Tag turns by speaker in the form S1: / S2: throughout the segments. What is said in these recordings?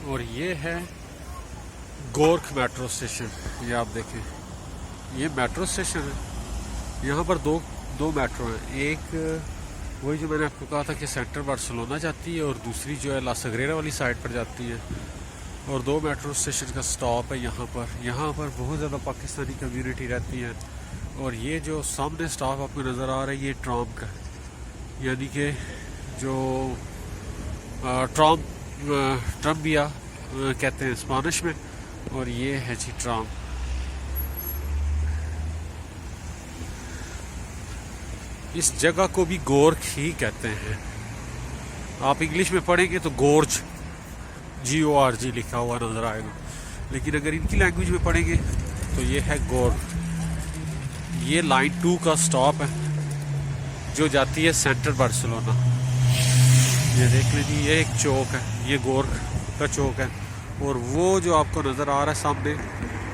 S1: और ये है गोर्ख मेट्रो स्टेशन। ये आप देखें, ये मेट्रो स्टेशन है। यहाँ पर दो दो मेट्रो हैं। एक वही जो मैंने आपको कहा था कि सेंटर बार्सिलोना जाती है, और दूसरी जो है ला सग्रेरा वाली साइड पर जाती है। और दो मेट्रो स्टेशन का स्टॉप है यहाँ पर। यहाँ पर बहुत ज़्यादा पाकिस्तानी कम्युनिटी रहती है। और ये जो सामने स्टॉप आपको नज़र आ रहा है, ये ट्राम का, यानी कि जो ट्रम्बिया कहते हैं स्पेनिश में, और ये है जी ट्राम। इस जगह को भी गोर्ख ही कहते हैं। आप इंग्लिश में पढ़ेंगे तो गोर्ज GORG लिखा हुआ नज़र आएगा, लेकिन अगर इनकी लैंग्वेज में पढ़ेंगे तो ये है गोर्ख। ये लाइन 2 का स्टॉप है जो जाती है सेंटर बार्सिलोना। ये देख लीजिए, ये एक चौक है, ये गोर्ख का चौक है। और वो जो आपको नज़र आ रहा है सामने,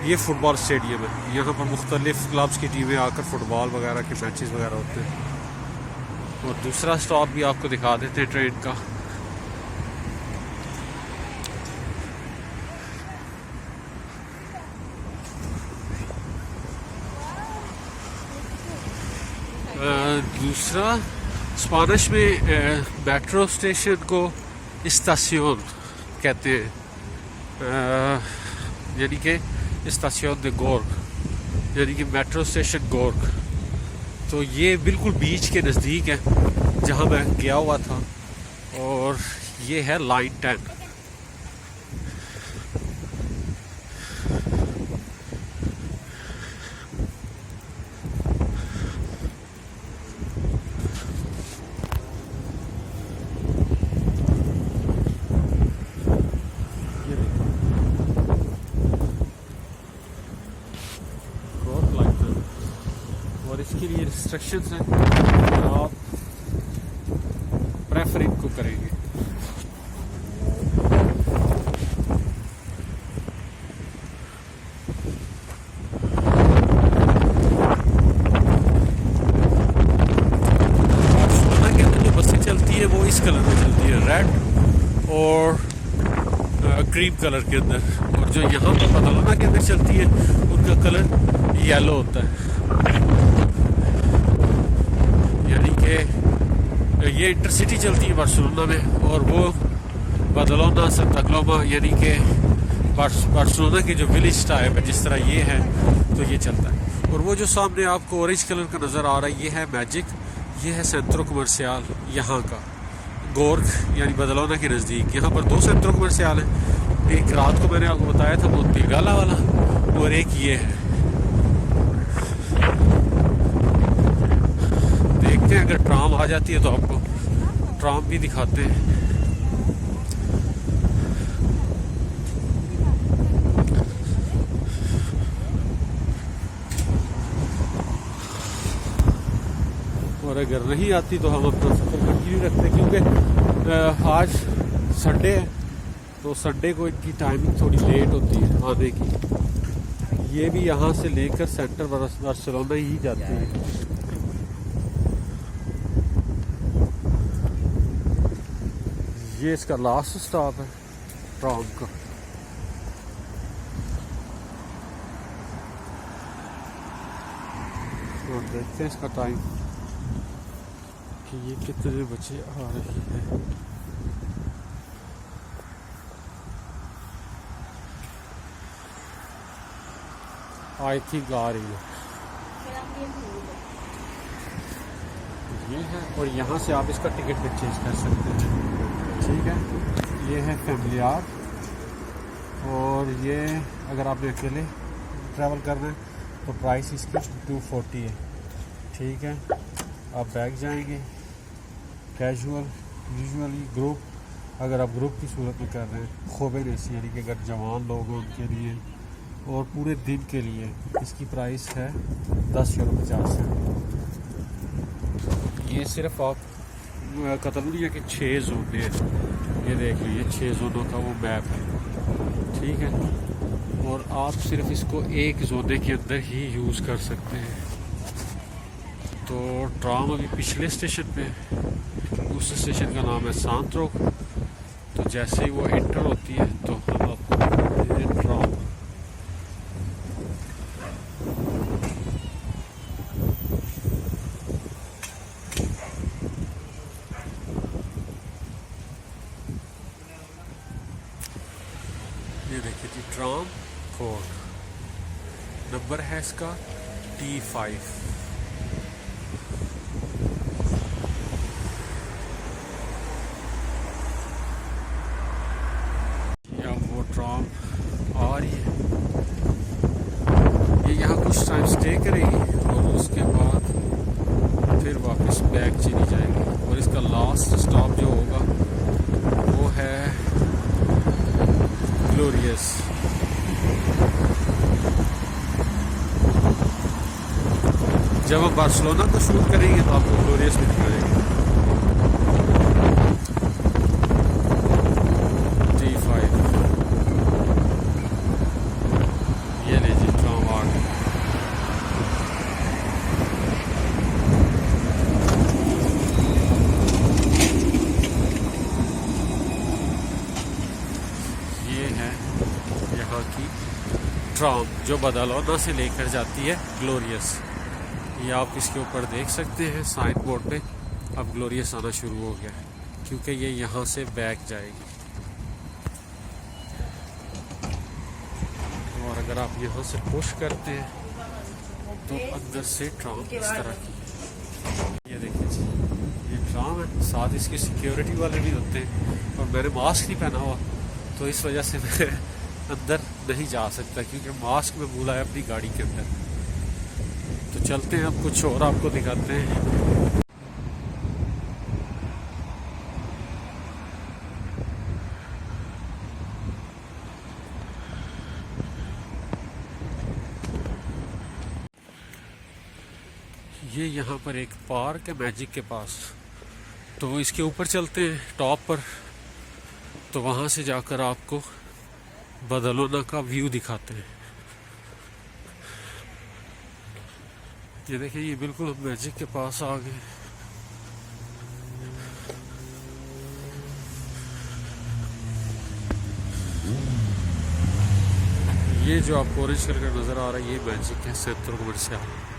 S1: ये फुटबॉल स्टेडियम है। यहाँ पर मुख्तलिफ क्लब्स की टीमें आकर फुटबॉल वगैरह के मैचेस वगैरह होते हैं। और दूसरा स्टॉप भी आपको दिखा देते हैं ट्रेन का। दूसरा स्पेनिश में मेट्रो स्टेशन को इस्तासियोन कहते हैं, यानी कि इस्तासियोन दे गोर्ख, यानी कि मेट्रो स्टेशन गोर्ख। तो ये बिल्कुल बीच के नज़दीक है जहाँ मैं गया हुआ था। और ये है लाइन 10। और इसके लिए रिस्ट्रिक्शंस हैं, आप प्रेफर इनको करेंगे। बार्सिलोना के अंदर जो बसें चलती है वो इस कलर में चलती है, रेड और क्रीम कलर के अंदर। और जो यहाँ पर बार्सिलोना के अंदर चलती है उनका कलर येलो होता है। ये इंटरसिटी चलती है बार्सिलोना में, और वो बार्सिलोना सांता क्लोमा, यानी कि बार्सिलोना की जो विलेज टाइप है जिस तरह ये है, तो ये चलता है। और वो जो सामने आपको ऑरेंज कलर का नज़र आ रहा है, ये है मैजिक, ये है सेंट्रो कमर्शियल यहाँ का, गोर्ख यानी बार्सिलोना के नज़दीक। यहाँ पर 2 सेंट्रो कमर्शियल हैं। एक रात को मैंने आपको बताया था मोंतीगाला वाला, और एक ये है। देखते हैं, अगर ट्राम आ जाती है तो आपको ट्राम भी दिखाते हैं। और अगर नहीं आती तो हम अपना सफ़र कंटिन्यू रखते हैं, क्योंकि आज संडे है, तो संडे को इनकी टाइमिंग थोड़ी लेट होती है आने की। ये भी यहाँ से लेकर सेंटर बार्सिलोना ही जाती है। ये इसका लास्ट स्टॉप है ट्राम का। और देखते हैं इसका टाइम कि ये कितने बजे आ रही है। आई थिंक आ रही है ये है। और यहाँ से आप इसका टिकट भी चेंज कर सकते हैं, ठीक है। ये है फैमिलियार, और ये अगर आपने अकेले ट्रैवल करना है तो प्राइस इसकी 240 है, ठीक है। आप बैग जाएंगे कैजुअल, यूजुअली ग्रुप, अगर आप ग्रुप की सूरत में कर रहे हैं खोबे रेसी, यानी कि अगर जवान लोग हैं उनके लिए, और पूरे दिन के लिए इसकी प्राइस है 10 €50 है। ये सिर्फ आप कतलुनिया के 6 जोन हैं, ये देख लीजिए 6 जोनों का वो मैप है, ठीक है। और आप सिर्फ इसको एक जोने के अंदर ही यूज़ कर सकते हैं। तो ट्राम अभी पिछले स्टेशन पे, उस स्टेशन का नाम है सांत्रो। तो जैसे ही वो एंटर होती है तो ये देखिए जी, ट्राम फोर्ड, नंबर है इसका T5। या वो ट्राम आ रही है, ये यहाँ कुछ टाइम स्टे करेगी और उसके बाद फिर वापस बैक चली जाएगी। और इसका लास्ट स्टॉप जो होगा वो है ग्लोरियस। जब हम बार्सिलोना को शूट करेंगे तो आपको ग्लोरियस में दिखाएंगे। T5 ये लीजिए ट्राम आ गई। ये है यहाँ की ट्राम जो बदालोना से लेकर जाती है ग्लोरियस। ये आप इसके ऊपर देख सकते हैं साइन बोर्ड पे अब ग्लोरियस आना शुरू हो गया है, क्योंकि ये यहाँ से बैक जाएगी। और अगर आप यहाँ से पुश करते हैं तो अंदर से ट्राम इस तरह की, ये देखिए जी, ये ट्राम है, साथ इसके सिक्योरिटी वाले भी होते हैं। और मैंने मास्क नहीं पहना हुआ तो इस वजह से मैं अंदर नहीं जा सकता, क्योंकि मास्क में भूला है अपनी गाड़ी के अंदर। तो चलते हैं, अब कुछ और आपको दिखाते हैं। ये यहाँ पर एक पार्क है मैजिक के पास, तो इसके ऊपर चलते हैं टॉप पर, तो वहाँ से जाकर आपको बदालोना का व्यू दिखाते हैं। ये देखिए, ये बिल्कुल हम मैजिक के पास आ गए। ये जो आपको ऑरेंज कलर का नज़र आ रहा है ये मैजिक है, सेंट्रो कमर्शियल।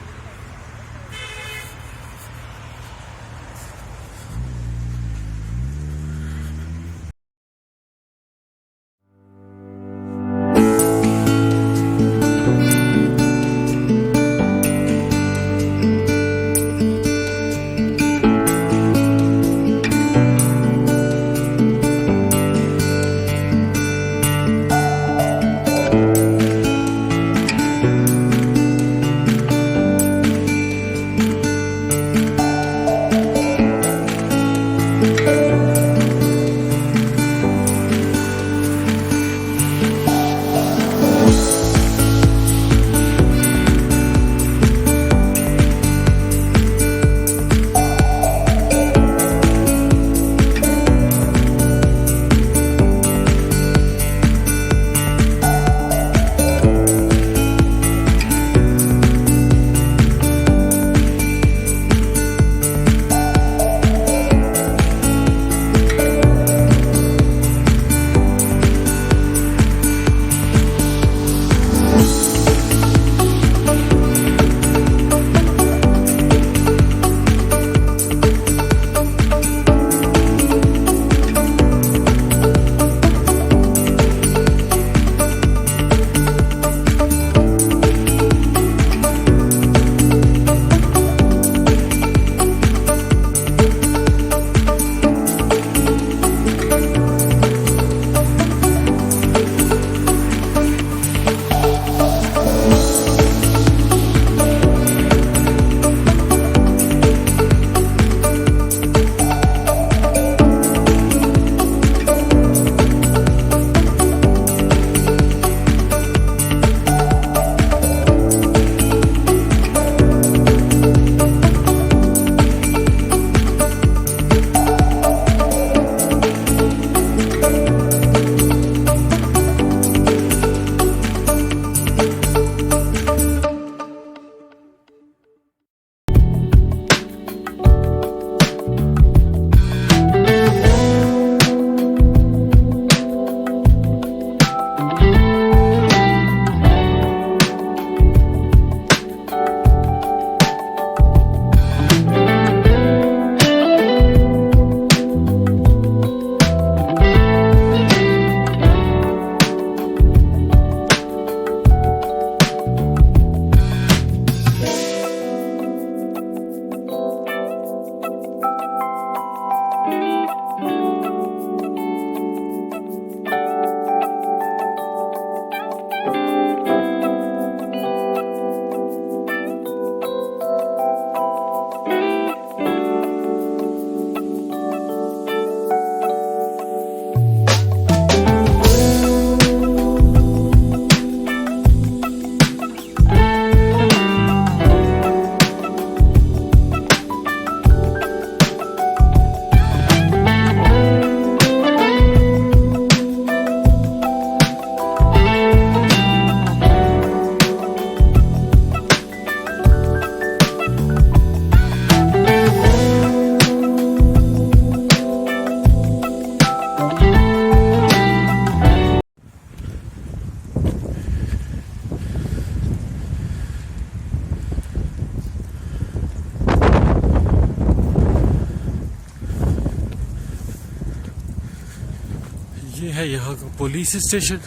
S1: यहाँ का पुलिस स्टेशन।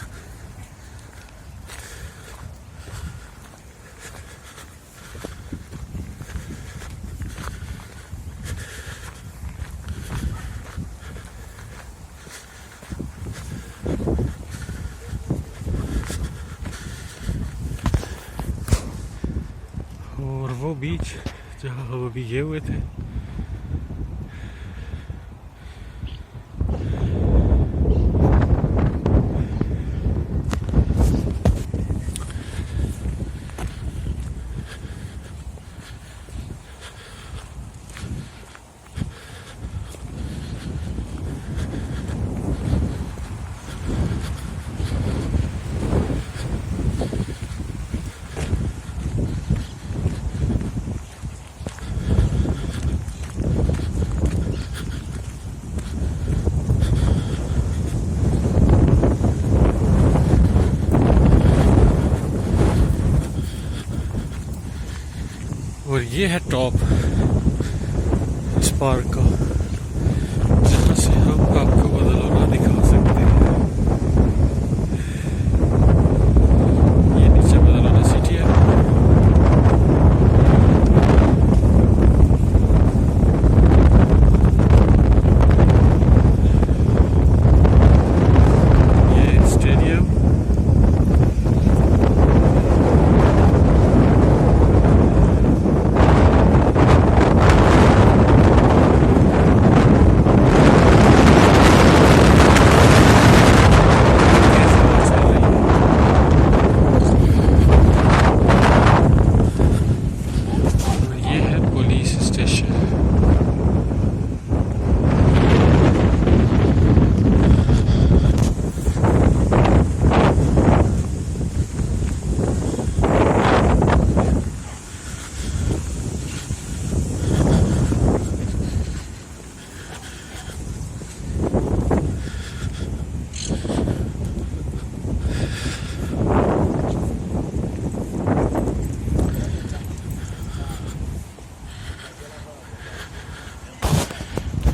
S1: और वो बीच जहाँ हम अभी गए हुए थे, और ये है टॉप इस पार्क का, जहाँ से हम आपको बदलौना दिखा सकते हैं। ये नीचे बदलौना सिटी है। ये स्टेडियम,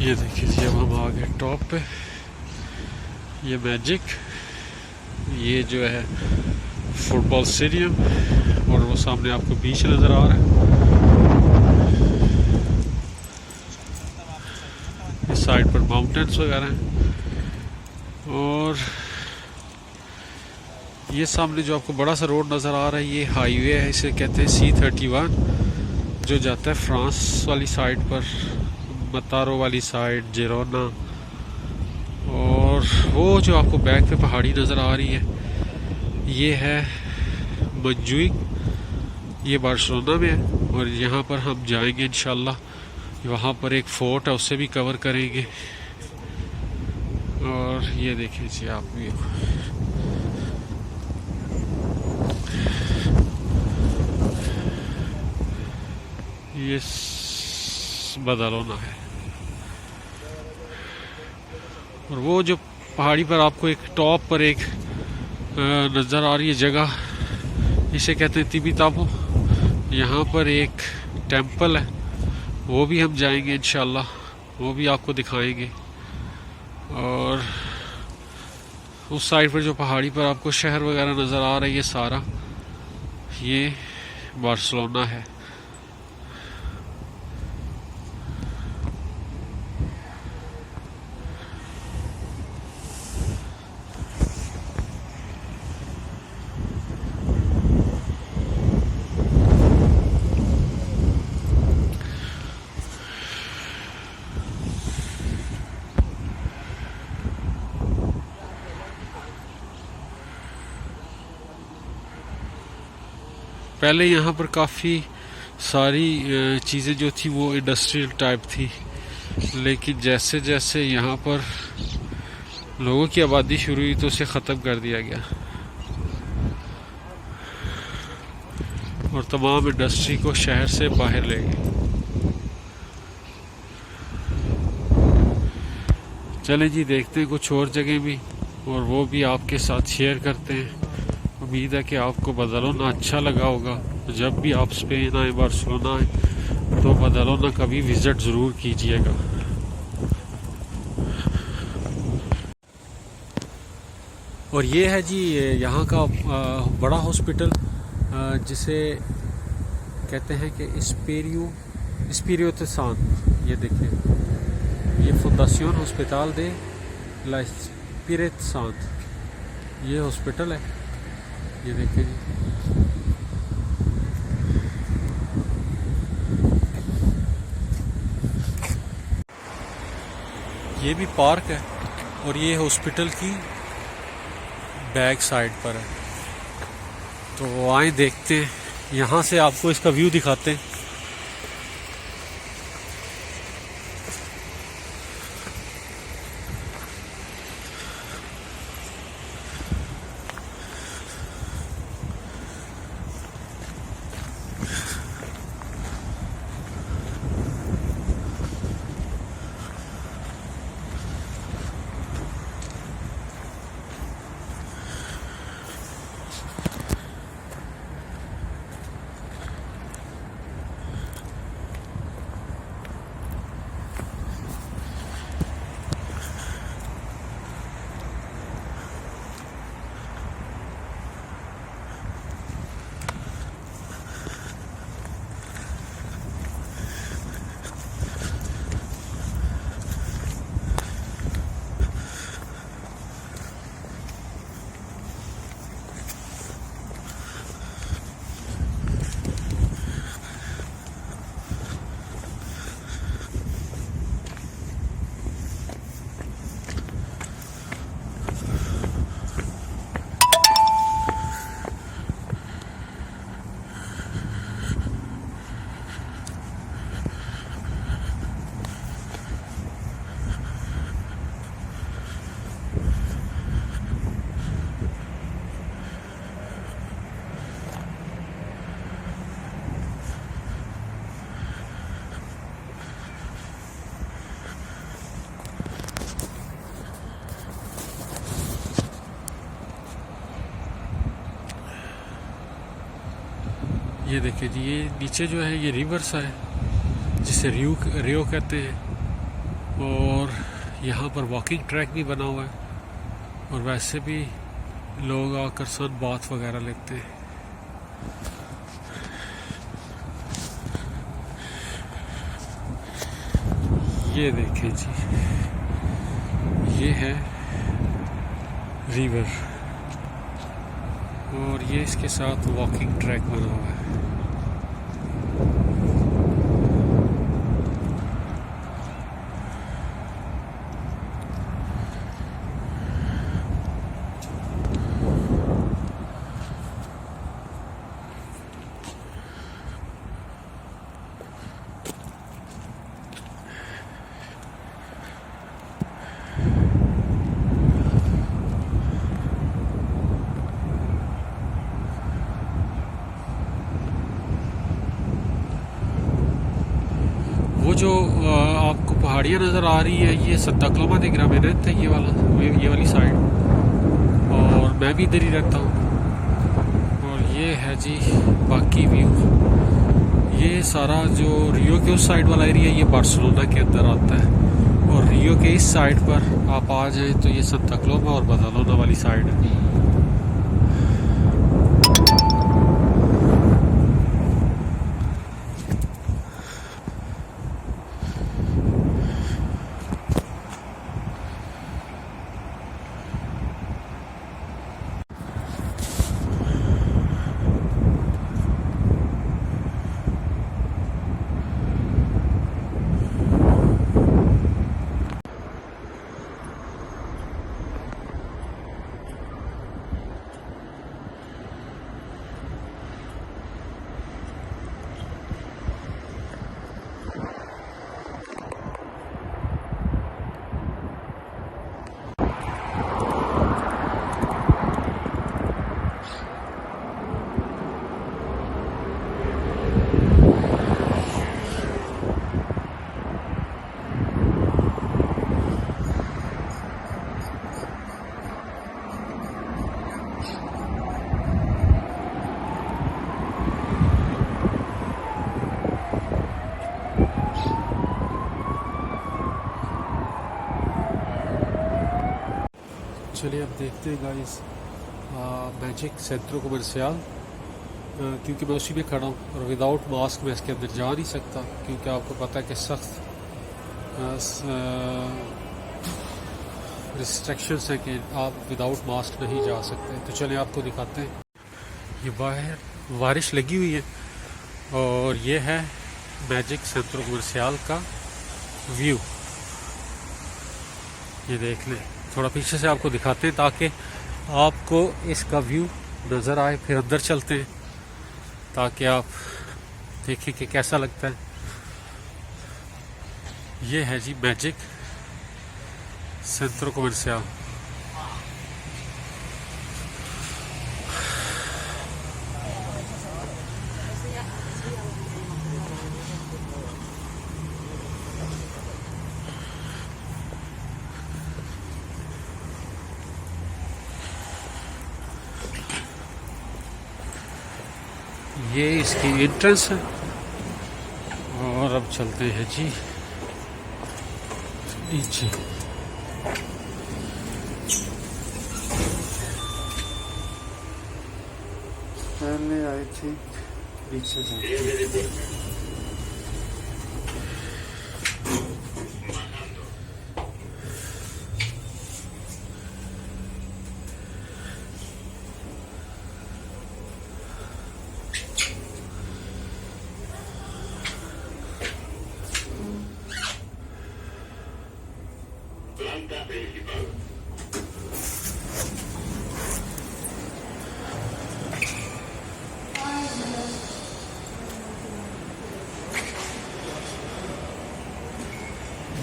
S1: ये देखिए जी, अब हम आ गए टॉप पे। ये मैजिक, ये जो है फुटबॉल स्टेडियम, और वो सामने आपको बीच नज़र आ रहा है। इस साइड पर माउंटेन्स वगैरह हैं, और ये सामने जो आपको बड़ा सा रोड नज़र आ रहा है, ये हाईवे है, इसे कहते हैं C31, जो जाता है फ्रांस वाली साइड पर, मतारो वाली साइड, जिरोना। और वो जो आपको बैक पे पहाड़ी नज़र आ रही है, ये है मंजुइक, ये बार्सिलोना में है। और यहाँ पर हम जाएंगे इंशाल्लाह, वहाँ पर एक फोर्ट है, उससे भी कवर करेंगे। और ये देखिए जी आप भी, ये बदलौना है। और वो जो पहाड़ी पर आपको एक टॉप पर एक नज़र आ रही है जगह, इसे कहते हैं तिबिताबो। यहाँ पर एक टेंपल है, वो भी हम जाएंगे इंशाल्लाह, वो भी आपको दिखाएंगे। और उस साइड पर जो पहाड़ी पर आपको शहर वगैरह नज़र आ रहा है, ये सारा ये बार्सिलोना है। पहले यहाँ पर काफ़ी सारी चीज़ें जो थी वो इंडस्ट्रियल टाइप थी, लेकिन जैसे जैसे यहाँ पर लोगों की आबादी शुरू हुई तो उसे ख़त्म कर दिया गया और तमाम इंडस्ट्री को शहर से बाहर ले गए। चलें जी, देखते हैं कुछ और जगह भी, और वो भी आपके साथ शेयर करते हैं। उम्मीद है कि आपको बदलौना अच्छा लगा होगा। जब भी आप स्पेन आए, बार्सिलोना आए, तो बदलौना का भी विज़िट ज़रूर कीजिएगा। और ये है जी यहाँ का बड़ा हॉस्पिटल, जिसे कहते हैं कि Espírito Santo। ये देखिए, ये Fundación Hospital de la Espírito Santo, ये हॉस्पिटल है। ये देखिए जी, ये भी पार्क है और ये हॉस्पिटल की बैक साइड पर है। तो आए देखते हैं, यहाँ से आपको इसका व्यू दिखाते हैं। ये देखिए जी, ये नीचे जो है ये रिवर्स है, जिसे रियो कहते हैं। और यहाँ पर वॉकिंग ट्रैक भी बना हुआ है और वैसे भी लोग आकर सन बाथ वगैरह लेते हैं। ये देखिए जी, ये है रिवर और ये इसके साथ वॉकिंग ट्रैक बना हुआ है। वो जो आपको पहाड़ियाँ नज़र आ रही है, ये संता क्लोमा दे ग्रामेनट है, ये वाली साइड, और मैं भी इधर ही रहता हूँ। और ये है जी बाकी व्यू। ये सारा जो रियो के उस साइड वाला एरिया, ये बार्सिलोना के अंदर आता है। और रियो के इस साइड पर आप आ जाएं तो ये संता क्लोमा और बार्सिलोना वाली साइड है। चलिए अब देखते हैं गाइस मैजिक सेंट्रो कमर्शियल, क्योंकि मैं उसी में खड़ा हूँ और विदाउट मास्क मैं इसके अंदर जा नहीं सकता, क्योंकि आपको पता है कि सख्त रिस्ट्रिक्शंस हैं कि आप विदाउट मास्क नहीं जा सकते। तो चलिए आपको दिखाते हैं। ये बाहर बारिश लगी हुई है और ये है मैजिक सेंट्रो कमर्शियल का व्यू। ये देख लें, थोड़ा पीछे से आपको दिखाते हैं ताकि आपको इसका व्यू नज़र आए। फिर अंदर चलते हैं ताकि आप देखें कि कैसा लगता है। ये है जी मैजिक सेंट्रो कमर्शियल। ये इसकी एंट्रेंस है और अब चलते हैं जी नीचे। पहले आई थी नीचे जाते हैं।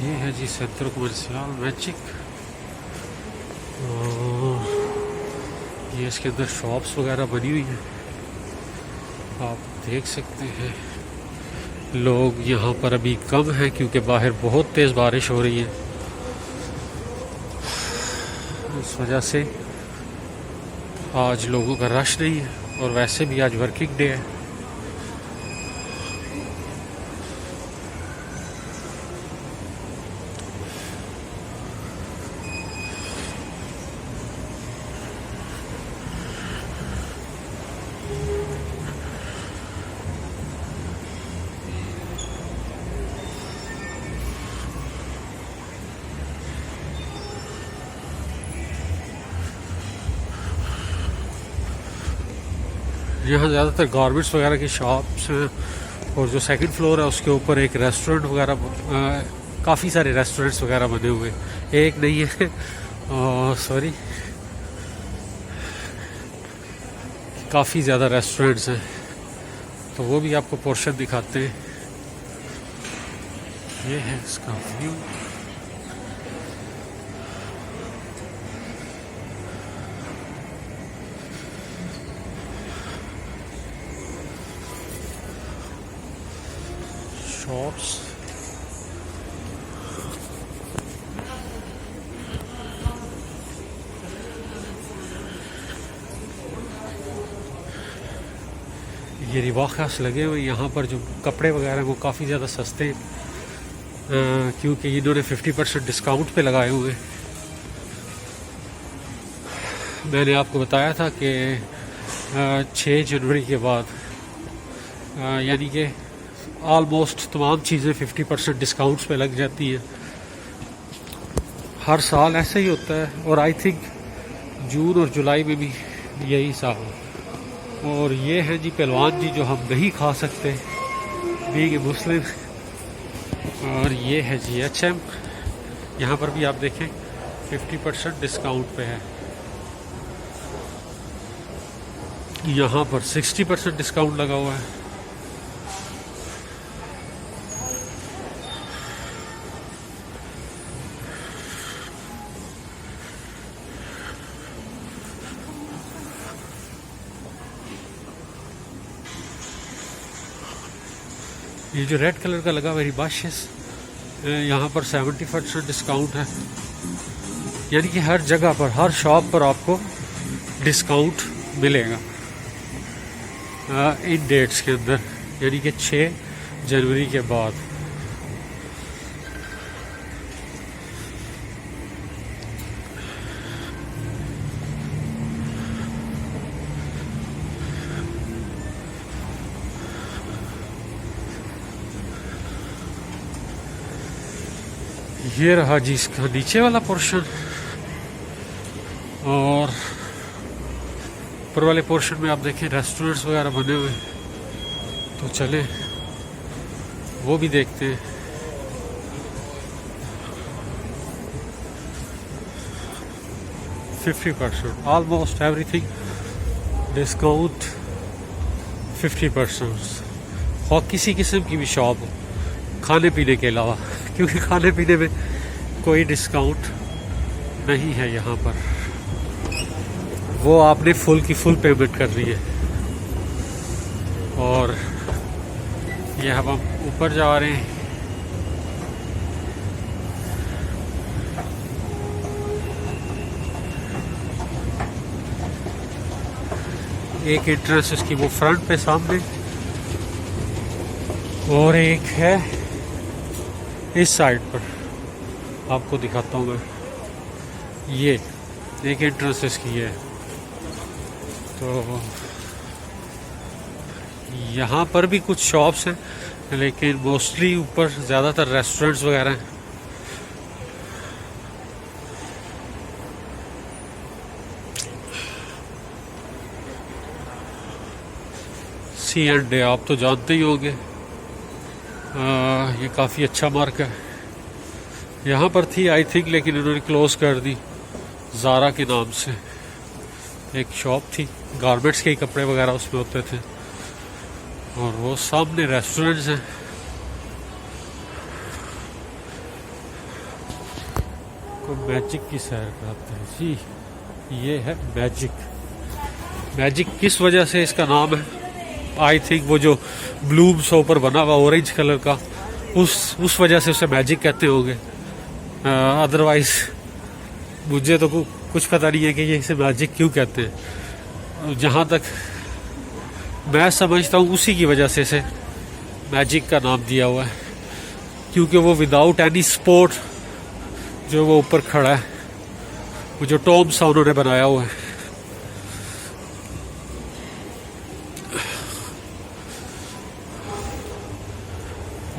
S1: ये है जी सेंट्रो कमर्शियल मैजिक। ये इसके अंदर शॉप्स वगैरह बनी हुई हैं, आप देख सकते हैं। लोग यहाँ पर अभी कम हैं क्योंकि बाहर बहुत तेज़ बारिश हो रही है, इस वजह से आज लोगों का रश नहीं है और वैसे भी आज वर्किंग डे है। यहाँ ज़्यादातर गारमेंट्स वगैरह की शॉप्स हैं और जो सेकंड फ्लोर है उसके ऊपर एक रेस्टोरेंट वगैरह, काफ़ी सारे रेस्टोरेंट्स वगैरह बने हुए, एक नहीं है सॉरी, काफ़ी ज़्यादा रेस्टोरेंट्स हैं। तो वो भी आपको पोर्शन दिखाते हैं। ये है इसका व्यू। शॉप्स, ये रिबाखास लगे हुए। यहाँ पर जो कपड़े वगैरह हैं वो काफ़ी ज़्यादा सस्ते हैं क्योंकि इन्होंने 50% डिस्काउंट पे लगाए हुए। मैंने आपको बताया था कि 6 जनवरी के बाद यानी कि ऑलमोस्ट तमाम चीज़ें 50% डिस्काउंट्स पे लग जाती हैं। हर साल ऐसा ही होता है और आई थिंक जून और जुलाई में भी यही हिसाब है। और ये है जी पहलवान जी जो हम नहीं खा सकते बीइंग ए मुस्लिम। और ये है जी HM, यहाँ पर भी आप देखें 50% डिस्काउंट पे है। यहाँ पर 60% डिस्काउंट लगा हुआ है। ये जो रेड कलर का लगा हुआ रिबाशिस, यहाँ पर 70% डिस्काउंट है। यानी कि हर जगह पर, हर शॉप पर आपको डिस्काउंट मिलेगा इन डेट्स के अंदर, यानी कि 6 जनवरी के बाद। ये रहा जी इसका नीचे वाला पोर्शन, और ऊपर वाले पोर्शन में आप देखें रेस्टोरेंट्स वगैरह बने हुए, तो चलें वो भी देखते हैं। %50 ऑलमोस्ट एवरीथिंग डिस्काउंट 50%। और किसी किस्म की भी शॉप हो खाने पीने के अलावा, क्योंकि खाने पीने में कोई डिस्काउंट नहीं है यहाँ पर, वो आपने फुल की फुल पेमेंट करनी है। और ये हम ऊपर जा रहे हैं। एक एंट्रेंस इसकी वो फ्रंट पे सामने, और एक है इस साइड पर, आपको दिखाता हूँ मैं। ये एक एंट्रेंस इसकी है, तो यहाँ पर भी कुछ शॉप्स हैं, लेकिन मोस्टली ऊपर ज़्यादातर रेस्टोरेंट्स वगैरह हैं। C&A आप तो जानते ही होंगे, ये काफ़ी अच्छा मार्क है। यहाँ पर थी आई थिंक, लेकिन इन्होंने क्लोज़ कर दी। ज़ारा के नाम से एक शॉप थी, गारमेंट्स के ही कपड़े वगैरह उसमें होते थे, और वो सामने रेस्टोरेंट्स हैं। को मैजिक की सैर कराते हैं जी। ये है मैजिक किस वजह से इसका नाम है, आई थिंक वो जो ब्लूम सो पर बना हुआ ऑरेंज कलर का, उस वजह से उसे मैजिक कहते होंगे। अदरवाइज मुझे तो कुछ पता नहीं है कि ये इसे मैजिक क्यों कहते हैं। जहाँ तक मैं समझता हूँ उसी की वजह से इसे मैजिक का नाम दिया हुआ है, क्योंकि वो विदाउट एनी स्पोर्ट जो वो ऊपर खड़ा है, वो जो टॉम सा उन्होंने बनाया हुआ है।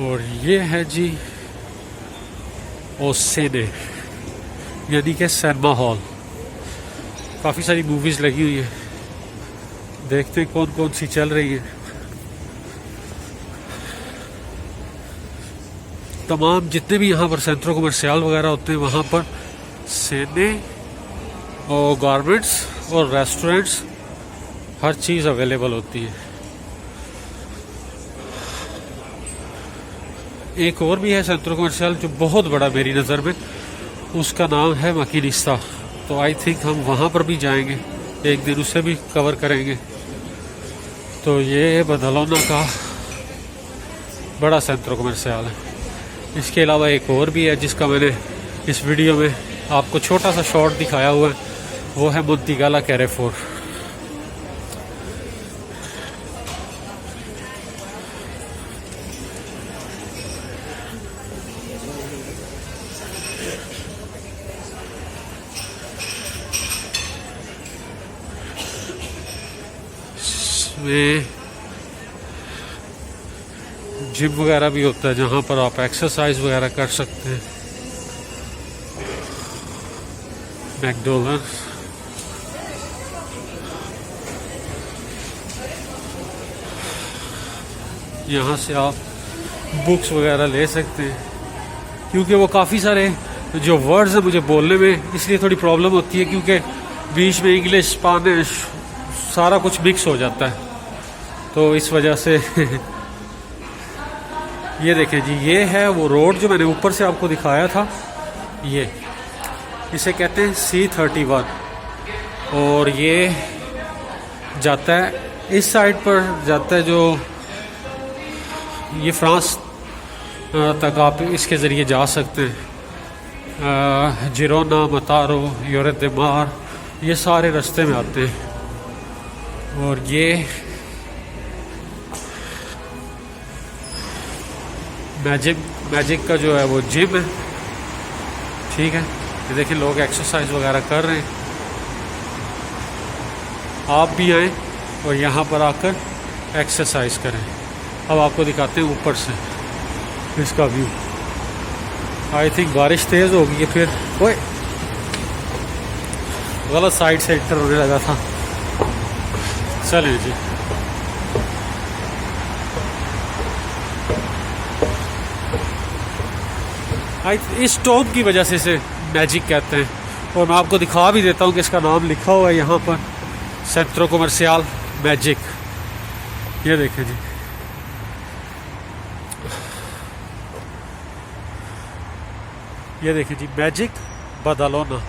S1: और ये है जी ओसेने, यानी कि सिनेमा हॉल। काफ़ी सारी मूवीज़ लगी हुई है, देखते हैं कौन कौन सी चल रही है। तमाम जितने भी यहाँ पर सेंट्रो कमर्शियल वगैरह होते हैं, वहाँ पर सेने और गारमेंट्स और रेस्टोरेंट्स हर चीज़ अवेलेबल होती है। एक और भी है सेंट्रो कमर्शियल जो बहुत बड़ा मेरी नज़र में, उसका नाम है मकीनिस्ता। तो आई थिंक हम वहाँ पर भी जाएंगे, एक दिन उसे भी कवर करेंगे। तो ये बर्सिलोना का बड़ा सेंट्रो कमर्शियल है। इसके अलावा एक और भी है जिसका मैंने इस वीडियो में आपको छोटा सा शॉर्ट दिखाया हुआ है, वो है मोंतीगाला कैरेफोर। में जिम वगैरह भी होता है, जहाँ पर आप एक्सरसाइज वगैरह कर सकते हैं। मैकडोनल्ड्स, यहाँ से आप बुक्स वगैरह ले सकते हैं, क्योंकि वो काफ़ी सारे जो वर्ड्स हैं मुझे बोलने में इसलिए थोड़ी प्रॉब्लम होती है, क्योंकि बीच में इंग्लिश स्पेनिश सारा कुछ मिक्स हो जाता है, तो इस वजह से ये देखें जी, ये है वो रोड जो मैंने ऊपर से आपको दिखाया था, ये इसे कहते हैं C31, और ये जाता है इस साइड पर जाता है, जो ये फ्रांस तक आप इसके ज़रिए जा सकते हैं। जिरोना, मतारो, योरेदेमार, ये सारे रास्ते में आते हैं। और ये मैजिक का जो है वो जिम है, ठीक है। ये देखिए लोग एक्सरसाइज वगैरह कर रहे हैं, आप भी आएँ और यहाँ पर आकर एक्सरसाइज करें। अब आपको दिखाते हैं ऊपर से इसका व्यू। आई थिंक बारिश तेज़ होगी है फिर। ओए गलत साइड से एंटर होने लगा था। चलें जी। इस टॉप की वजह से इसे मैजिक कहते हैं। और मैं आपको दिखा भी देता हूँ कि इसका नाम लिखा हुआ है यहाँ पर, सेंट्रो कमर्शियल मैजिक। ये देखें जी, ये देखें जी, मैजिक बदालोना।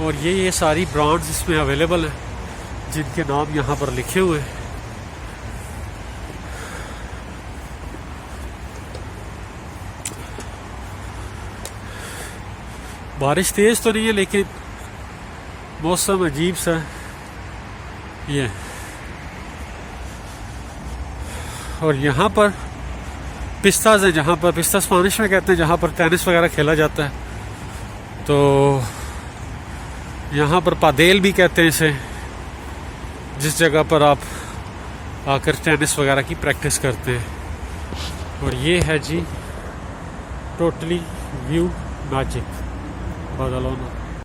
S1: और ये सारी ब्रांड्स इसमें अवेलेबल हैं जिनके नाम यहाँ पर लिखे हुए हैं। बारिश तेज़ तो नहीं है लेकिन मौसम अजीब सा है ये। और यहाँ पर पिस्ताज है, जहाँ पर पिस्ता स्पेनिश में कहते हैं, जहाँ पर टेनिस वगैरह खेला जाता है। तो यहाँ पर पादेल भी कहते हैं इसे, जिस जगह पर आप आकर टेनिस वगैरह की प्रैक्टिस करते हैं। और ये है जी टोटली व्यू मैजिक बदालोना।